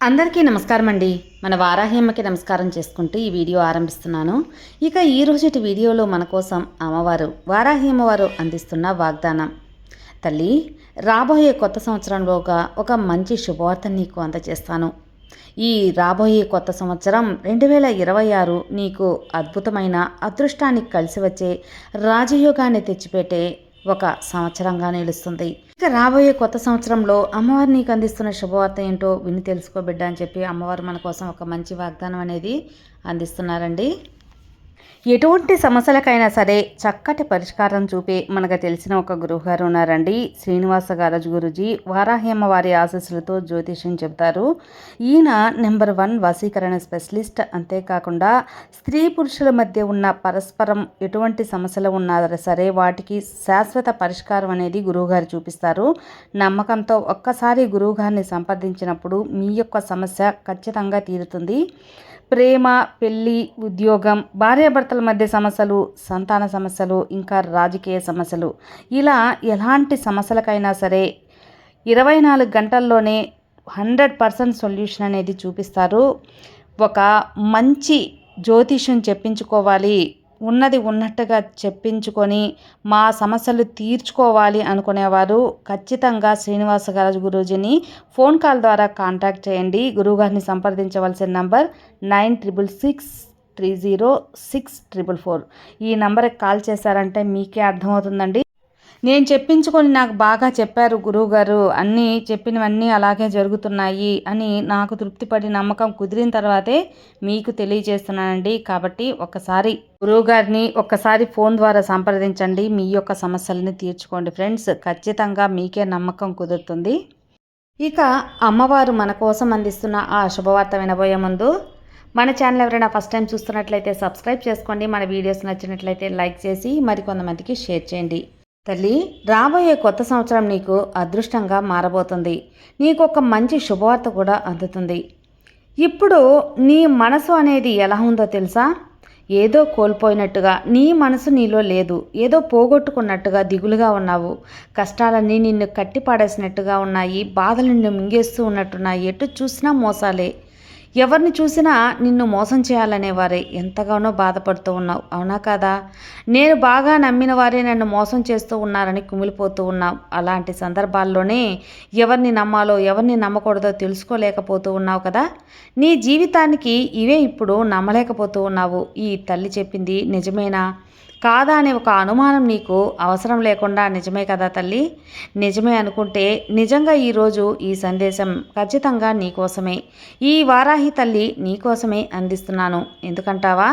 అందరికీ నమస్కారం అండి. మన వారాహ్యమ్మకి నమస్కారం చేసుకుంటూ ఈ వీడియో ఆరంభిస్తున్నాను. ఇక ఈ రోజుటి వీడియోలో మన కోసం అమ్మవారు వారాహ్యమ్మవారు అందిస్తున్న వాగ్దానం. తల్లి, రాబోయే కొత్త సంవత్సరంలోగా ఒక మంచి శుభవార్తను నీకు అందజేస్తాను. ఈ రాబోయే కొత్త సంవత్సరం 2026 నీకు అద్భుతమైన అదృష్టానికి కలిసి వచ్చే రాజయోగాన్ని తెచ్చిపెట్టే ఒక సంవత్సరంగా నిలుస్తుంది. ఇక రాబోయే కొత్త సంవత్సరంలో అమ్మవారు నీకు అందిస్తున్న శుభవార్త ఏంటో విని తెలుసుకోబిడ్డ అని చెప్పి అమ్మవారు మన కోసం ఒక మంచి వాగ్దానం అనేది అందిస్తున్నారండి. ఎటువంటి సమస్యలకైనా సరే చక్కటి పరిష్కారం చూపే మనకు తెలిసిన ఒక గురువుగారు ఉన్నారండి. శ్రీనివాస గారజ్ గురుజీ వారాహ్యమ్మ వారి ఆశీస్సులతో జ్యోతిష్యం చెబుతారు. ఈయన నెంబర్ 1 వశీకరణ స్పెషలిస్ట్. అంతేకాకుండా స్త్రీ పురుషుల మధ్య ఉన్న పరస్పరం ఎటువంటి సమస్యలు ఉన్నా సరే వాటికి శాశ్వత పరిష్కారం అనేది గురువుగారు చూపిస్తారు. నమ్మకంతో ఒక్కసారి గురువుగారిని సంప్రదించినప్పుడు మీ యొక్క సమస్య ఖచ్చితంగా తీరుతుంది. ప్రేమ, పెళ్ళి, ఉద్యోగం, భార్యాభర్తల మధ్య సమస్యలు, సంతాన సమస్యలు, ఇంకా రాజకీయ సమస్యలు, ఇలా ఎలాంటి సమస్యలకైనా సరే 24 గంటల్లోనే 100% సొల్యూషన్ అనేది చూపిస్తారు. ఒక మంచి జ్యోతిష్యం చెప్పించుకోవాలి, ఉన్నది ఉన్నట్టుగా చెప్పించుకొని మా సమస్యలు తీర్చుకోవాలి అనుకునేవారు ఖచ్చితంగా శ్రీనివాస గారజ్ గురూజీని ఫోన్ కాల్ ద్వారా కాంటాక్ట్ చేయండి. గురువుగారిని సంప్రదించవలసిన నంబర్ 9663064444. ఈ నంబర్కి కాల్ చేశారంటే మీకే అర్థమవుతుందండి. నేను చెప్పించుకొని నాకు బాగా చెప్పారు గురువుగారు, అన్నీ చెప్పినవన్నీ అలాగే జరుగుతున్నాయి అని నాకు తృప్తిపడి నమ్మకం కుదిరిన తర్వాతే మీకు తెలియజేస్తున్నానండి. కాబట్టి ఒక్కసారి గురువుగారిని ఫోన్ ద్వారా సంప్రదించండి. మీ యొక్క సమస్యలని తీర్చుకోండి ఫ్రెండ్స్. ఖచ్చితంగా మీకే నమ్మకం కుదురుతుంది. ఇక అమ్మవారు మన కోసం అందిస్తున్న ఆ శుభవార్త వినబోయే ముందు మన ఛానల్ ఎవరైనా ఫస్ట్ టైం చూస్తున్నట్లయితే సబ్స్క్రైబ్ చేసుకోండి. మన వీడియోస్ నచ్చినట్లయితే లైక్ చేసి మరికొంతమందికి షేర్ చేయండి. తల్లి, రాబోయే కొత్త సంవత్సరం నీకు అదృష్టంగా మారబోతుంది. నీకు ఒక మంచి శుభవార్త కూడా అందుతుంది. ఇప్పుడు నీ మనసు అనేది ఎలా ఉందో తెలుసా? ఏదో కోల్పోయినట్టుగా నీ మనసు నీలో లేదు. ఏదో పోగొట్టుకున్నట్టుగా దిగులుగా ఉన్నావు. కష్టాలన్నీ నిన్ను కట్టిపాడేసినట్టుగా ఉన్నాయి. బాధలు నిన్ను మింగేస్తూ ఉన్నట్టున్నాయి. ఎటు చూసినా మోసాలే. ఎవరిని చూసినా నిన్ను మోసం చేయాలనేవారే. ఎంతగానో బాధపడుతూ ఉన్నావు, అవునా కాదా? నేను బాగా నమ్మిన వారే నన్ను మోసం చేస్తూ ఉన్నారని కుమిలిపోతూ ఉన్నావు. అలాంటి సందర్భాల్లోనే ఎవరిని నమ్మాలో ఎవరిని నమ్మకూడదో తెలుసుకోలేకపోతూ ఉన్నావు కదా. నీ జీవితానికి ఇవే ఇప్పుడు నమ్మలేకపోతూ ఉన్నావు. ఈ తల్లి చెప్పింది నిజమేనా కాదా అనే ఒక అనుమానం నీకు అవసరం లేకుండా నిజమే కదా తల్లి? నిజమే అనుకుంటే నిజంగా ఈరోజు ఈ సందేశం ఖచ్చితంగా నీకోసమే. ఈ వారాహి తల్లి నీకోసమే అందిస్తున్నాను. ఎందుకంటావా?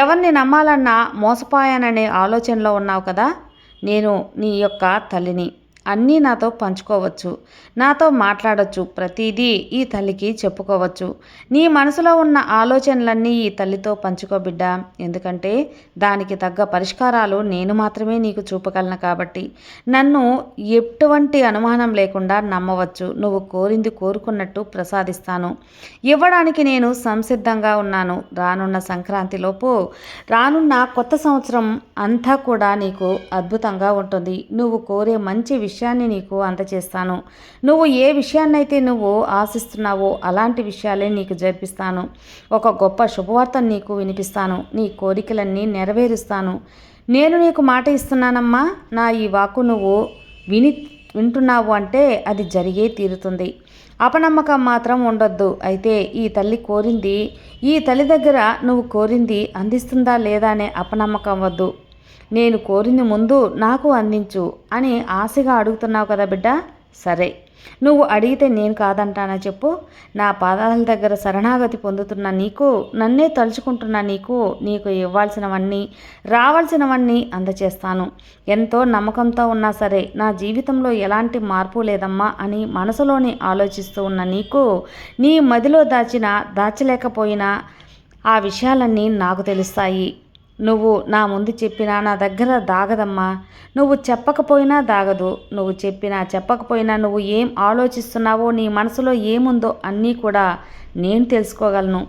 ఎవరిని నమ్మాలన్నా మోసపోయాననే ఆలోచనలో ఉన్నావు కదా. నేను నీ యొక్క తల్లిని. అన్నీ నాతో పంచుకోవచ్చు, నాతో మాట్లాడవచ్చు, ప్రతిదీ ఈ తల్లికి చెప్పుకోవచ్చు. నీ మనసులో ఉన్న ఆలోచనలన్నీ ఈ తల్లితో పంచుకోబిడ్డా. ఎందుకంటే దానికి తగ్గ పరిష్కారాలు నేను మాత్రమే నీకు చూపగలను కాబట్టి నన్ను ఎటువంటి అనుమానం లేకుండా నమ్మవచ్చు. నువ్వు కోరింది కోరుకున్నట్టు ప్రసాదిస్తాను. ఇవ్వడానికి నేను సంసిద్ధంగా ఉన్నాను. రానున్న సంక్రాంతిలోపు రానున్న కొత్త సంవత్సరం అంతా కూడా నీకు అద్భుతంగా ఉంటుంది. నువ్వు కోరే మంచి విషయాన్ని నీకు అందజేస్తాను. నువ్వు ఏ విషయాన్నైతే నువ్వు ఆశిస్తున్నావో అలాంటి విషయాలే నీకు జరిపిస్తాను. ఒక గొప్ప శుభవార్తను నీకు వినిపిస్తాను. నీ కోరికలన్నీ నెరవేరుస్తాను. నేను నీకు మాట ఇస్తున్నానమ్మా. నా ఈ వాక్కు నువ్వు వింటున్నావు అంటే అది జరిగే తీరుతుంది. అపనమ్మకం మాత్రం ఉండొద్దు. అయితే ఈ తల్లి కోరింది, ఈ తల్లి దగ్గర నువ్వు కోరింది అందిస్తుందా లేదా అనే అపనమ్మకం వద్దు. నేను కోరింది ముందు నాకు అందించు అని ఆశగా అడుగుతున్నావు కదా బిడ్డ. సరే, నువ్వు అడిగితే నేను కాదంటానా చెప్పు? నా పాదాల దగ్గర శరణాగతి పొందుతున్న నీకు, నన్నే తలుచుకుంటున్న నీకు, నీకు ఇవ్వాల్సినవన్నీ రావాల్సినవన్నీ అందచేస్తాను. ఎంతో నమ్మకంతో ఉన్నా సరే నా జీవితంలో ఎలాంటి మార్పు లేదమ్మా అని మనసులోనే ఆలోచిస్తూ ఉన్న నీకు, నీ మదిలో దాచలేకపోయినా ఆ విషయాలన్నీ నాకు తెలుస్తాయి. నువ్వు నా ముందు చెప్పినా నా దగ్గర దాగదమ్మా. నువ్వు చెప్పకపోయినా దాగదు. నువ్వు చెప్పినా చెప్పకపోయినా నువ్వు ఏం ఆలోచిస్తున్నావో, నీ మనసులో ఏముందో అన్నీ కూడా నేను తెలుసుకోగలను.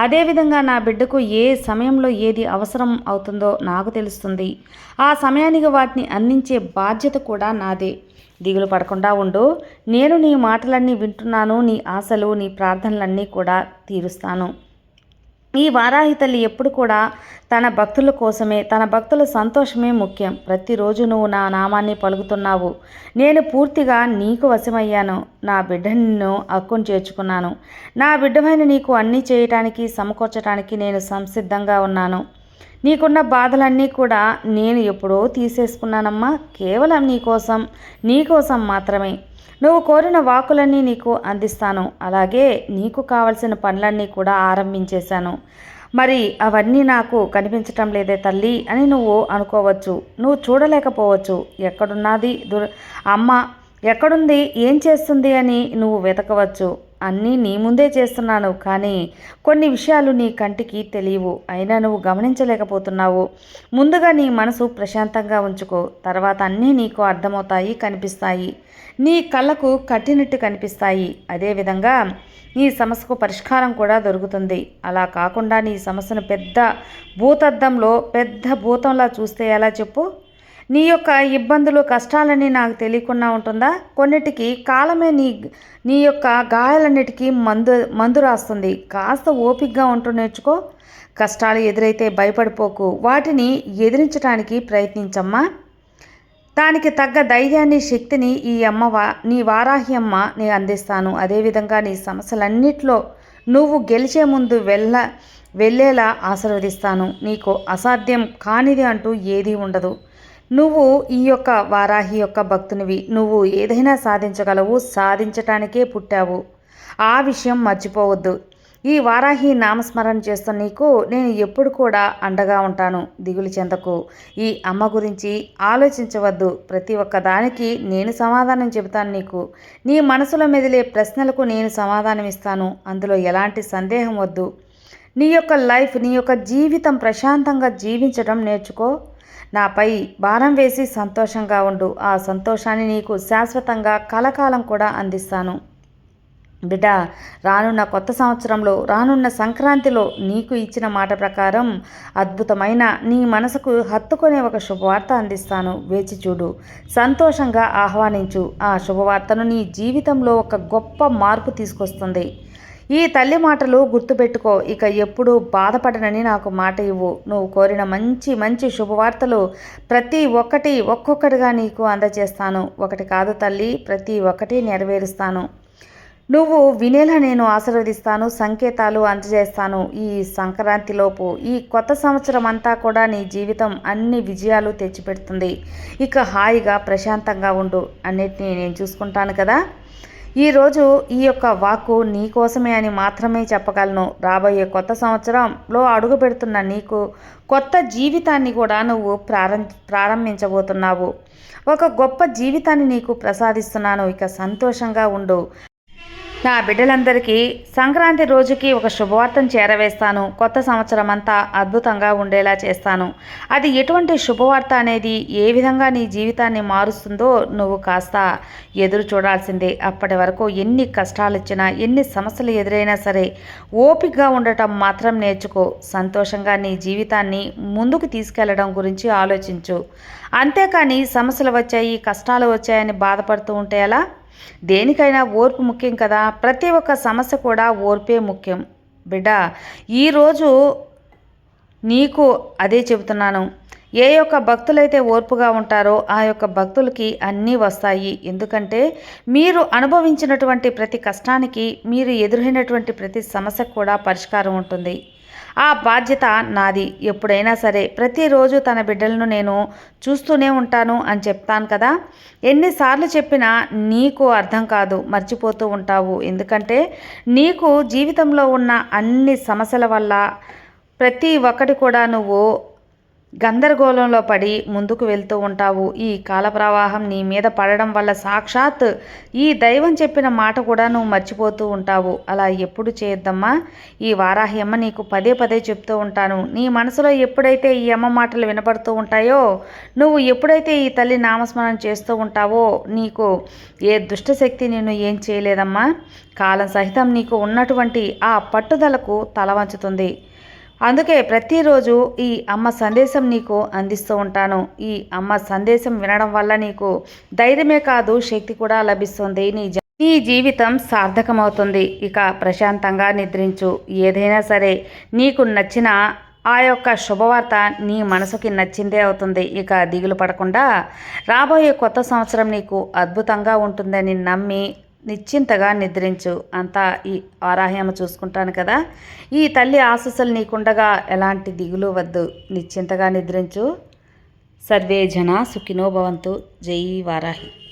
అదేవిధంగా నా బిడ్డకు ఏ సమయంలో ఏది అవసరం అవుతుందో నాకు తెలుస్తుంది. ఆ సమయానికి వాటిని అందించే బాధ్యత కూడా నాదే. దిగులు పడకుండా ఉండు. నేను నీ మాటలన్నీ వింటున్నాను. నీ ఆశలు, నీ ప్రార్థనలన్నీ కూడా తీరుస్తాను. ఈ వారాహి తల్లి ఎప్పుడు కూడా తన భక్తుల కోసమే, తన భక్తుల సంతోషమే ముఖ్యం. ప్రతిరోజు నువ్వు నా నామాన్ని పలుకుతున్నావు. నేను పూర్తిగా నీకు వశమయ్యాను. నా బిడ్డ నిన్ను హక్కును చేర్చుకున్నాను. నా బిడ్డమైన నీకు అన్నీ చేయటానికి, సమకూర్చడానికి నేను సంసిద్ధంగా ఉన్నాను. నీకున్న బాధలన్నీ కూడా నేను ఎప్పుడో తీసేసుకున్నానమ్మా. కేవలం నీకోసం మాత్రమే. నువ్వు కోరిన వాకులన్నీ నీకు అందిస్తాను. అలాగే నీకు కావలసిన పనులన్నీ కూడా ఆరంభించేశాను. మరి అవన్నీ నాకు కనిపించటం లేదే తల్లి అని నువ్వు అనుకోవచ్చు. నువ్వు చూడలేకపోవచ్చు. ఎక్కడున్నది అమ్మ ఎక్కడుంది, ఏం చేస్తుంది అని నువ్వు వెతకవచ్చు. అన్నీ నీ ముందే చేస్తున్నాను, కానీ కొన్ని విషయాలు నీ కంటికి తెలియవు. అయినా నువ్వు గమనించలేకపోతున్నావు. ముందుగా నీ మనసు ప్రశాంతంగా ఉంచుకో. తర్వాత అన్నీ నీకు అర్థమవుతాయి, కనిపిస్తాయి. నీ కళ్ళకు కట్టినట్టు కనిపిస్తాయి. అదేవిధంగా నీ సమస్యకు పరిష్కారం కూడా దొరుకుతుంది. అలా కాకుండా నీ సమస్యను పెద్ద భూతంలా చూస్తే ఎలా చెప్పు? నీ యొక్క ఇబ్బందులు, కష్టాలన్నీ నాకు తెలియకుండా ఉంటుందా? కొన్నిటికి కాలమే నీ యొక్క గాయాలన్నిటికీ మందు రాస్తుంది. కాస్త ఓపికగా ఉంటూ నేర్చుకో. కష్టాలు ఎదురైతే భయపడిపోకు. వాటిని ఎదిరించడానికి ప్రయత్నించమ్మా. దానికి తగ్గ ధైర్యాన్ని, శక్తిని నీ వారాహి అమ్మ నేను అందిస్తాను. అదేవిధంగా నీ సమస్యలన్నిట్లో నువ్వు గెలిచే ముందు వెళ్ళేలా ఆశీర్వదిస్తాను. నీకు అసాధ్యం కానిది అంటూ ఏదీ ఉండదు. నువ్వు ఈ యొక్క వారాహి యొక్క భక్తునివి. నువ్వు ఏదైనా సాధించగలవు. సాధించటానికే పుట్టావు. ఆ విషయం మర్చిపోవద్దు. ఈ వారాహి నామస్మరణ చేస్తున్న నీకు నేను ఎప్పుడు కూడా అండగా ఉంటాను. దిగులు చెందకు. ఈ అమ్మ గురించి ఆలోచించవద్దు. ప్రతి ఒక్క దానికి నేను సమాధానం చెబుతాను నీకు. నీ మనసులో మెదిలే ప్రశ్నలకు నేను సమాధానం ఇస్తాను. అందులో ఎలాంటి సందేహం వద్దు. నీ యొక్క లైఫ్, నీ యొక్క జీవితం ప్రశాంతంగా జీవించడం నేర్చుకో. నాపై భారం వేసి సంతోషంగా ఉండు. ఆ సంతోషాన్ని నీకు శాశ్వతంగా కలకాలం కూడా అందిస్తాను. బిడ్డ, రానున్న కొత్త సంవత్సరంలో, రానున్న సంక్రాంతిలో నీకు ఇచ్చిన మాట ప్రకారం అద్భుతమైన, నీ మనసుకు హత్తుకునే ఒక శుభవార్త అందిస్తాను. వేచి చూడు. సంతోషంగా ఆహ్వానించు. ఆ శుభవార్తను నీ జీవితంలో ఒక గొప్ప మార్పు తీసుకొస్తుంది. ఈ తల్లి మాటలు గుర్తుపెట్టుకో. ఇక ఎప్పుడూ బాధపడనని నాకు మాట ఇవ్వు. నువ్వు కోరిన మంచి మంచి శుభవార్తలు ప్రతి ఒక్కొక్కటిగా నీకు అందజేస్తాను. ఒకటి కాదు తల్లి, ప్రతి ఒక్కటి నెరవేరుస్తాను. నువ్వు వినేలా నేను ఆశీర్వదిస్తాను, సంకేతాలు అందజేస్తాను. ఈ సంక్రాంతిలోపు, ఈ కొత్త సంవత్సరం అంతా కూడా నీ జీవితం అన్ని విజయాలు తెచ్చిపెడుతుంది. ఇక హాయిగా ప్రశాంతంగా ఉండు. అన్నిటినీ నేను చూసుకుంటాను కదా. ఈరోజు ఈ యొక్క వాక్కు నీ కోసమే అని మాత్రమే చెప్పగలను. రాబోయే కొత్త సంవత్సరంలో అడుగు పెడుతున్న నీకు కొత్త జీవితాన్ని కూడా నువ్వు ప్రారంభించబోతున్నావు. ఒక గొప్ప జీవితాన్ని నీకు ప్రసాదిస్తున్నాను. ఇక సంతోషంగా ఉండు. నా బిడ్డలందరికీ సంక్రాంతి రోజుకి ఒక శుభవార్తను చేరవేస్తాను. కొత్త సంవత్సరం అంతా అద్భుతంగా ఉండేలా చేస్తాను. అది ఎటువంటి శుభవార్త అనేది, ఏ విధంగా నీ జీవితాన్ని మారుస్తుందో నువ్వు కాస్త ఎదురు చూడాల్సిందే. అప్పటి వరకు ఎన్ని కష్టాలు వచ్చినా, ఎన్ని సమస్యలు ఎదురైనా సరే ఓపికగా ఉండటం మాత్రం నేర్చుకో. సంతోషంగా నీ జీవితాన్ని ముందుకు తీసుకెళ్లడం గురించి ఆలోచించు. అంతేకాని సమస్యలు వచ్చాయి, కష్టాలు వచ్చాయని బాధపడుతూ ఉంటే ఎలా? దేనికైనా ఓర్పు ముఖ్యం కదా. ప్రతి ఒక్క సమస్య కూడా ఓర్పే ముఖ్యం. బిడ్డ, ఈరోజు నీకు అదే చెబుతున్నాను. ఏ యొక్క భక్తులైతే ఓర్పుగా ఉంటారో ఆ యొక్క భక్తులకి అన్నీ వస్తాయి. ఎందుకంటే మీరు అనుభవించినటువంటి ప్రతి కష్టానికి, మీరు ఎదురైనటువంటి ప్రతి సమస్యకు కూడా పరిష్కారం ఉంటుంది. ఆ బాధ్యత నాది. ఎప్పుడైనా సరే ప్రతిరోజు తన బిడ్డలను నేను చూస్తూనే ఉంటాను అని చెప్తాను కదా. ఎన్నిసార్లు చెప్పినా నీకు అర్థం కాదు, మర్చిపోతూ ఉంటావు. ఎందుకంటే నీకు జీవితంలో ఉన్న అన్ని సమస్యల వల్ల ప్రతి ఒక్కటి కూడా నువ్వు గందరగోళంలో పడి ముందుకు వెళ్తూ ఉంటావు. ఈ కాల ప్రవాహం నీ మీద పడడం వల్ల సాక్షాత్ ఈ దైవం చెప్పిన మాట కూడా నువ్వు మర్చిపోతూ ఉంటావు. అలా ఎప్పుడు చేయొద్దమ్మా. ఈ వారాహి అమ్మ నీకు పదే పదే చెప్తూ ఉంటాను. నీ మనసులో ఎప్పుడైతే ఈ అమ్మ మాటలు వినపడుతూ ఉంటాయో, నువ్వు ఎప్పుడైతే ఈ తల్లి నామస్మరణ చేస్తూ ఉంటావో, నీకు ఏ దుష్టశక్తి నిన్ను ఏం చేయలేదమ్మా. కాలం సహితం నీకు ఉన్నటువంటి ఆ పట్టుదలకు తల వంచుతుంది. అందుకే ప్రతిరోజు ఈ అమ్మ సందేశం నీకు అందిస్తూ ఉంటాను. ఈ అమ్మ సందేశం వినడం వల్ల నీకు ధైర్యమే కాదు, శక్తి కూడా లభిస్తుంది. నీ జీవితం సార్థకమవుతుంది. ఇక ప్రశాంతంగా నిద్రించు. ఏదైనా సరే నీకు నచ్చిన ఆ యొక్క శుభవార్త నీ మనసుకి నచ్చిందే అవుతుంది. ఇక దిగులు పడకుండా రాబోయే కొత్త సంవత్సరం నీకు అద్భుతంగా ఉంటుందని నమ్మి నిశ్చింతగా నిద్రించు. అంతా ఈ వారాహ్యమ చూసుకుంటాను కదా. ఈ తల్లి ఆశీస్సులు నీకుండగా ఎలాంటి దిగులు వద్దు. నిశ్చింతగా నిద్రించు. సర్వే జన సుఖినో భవంతు. జై వారాహి.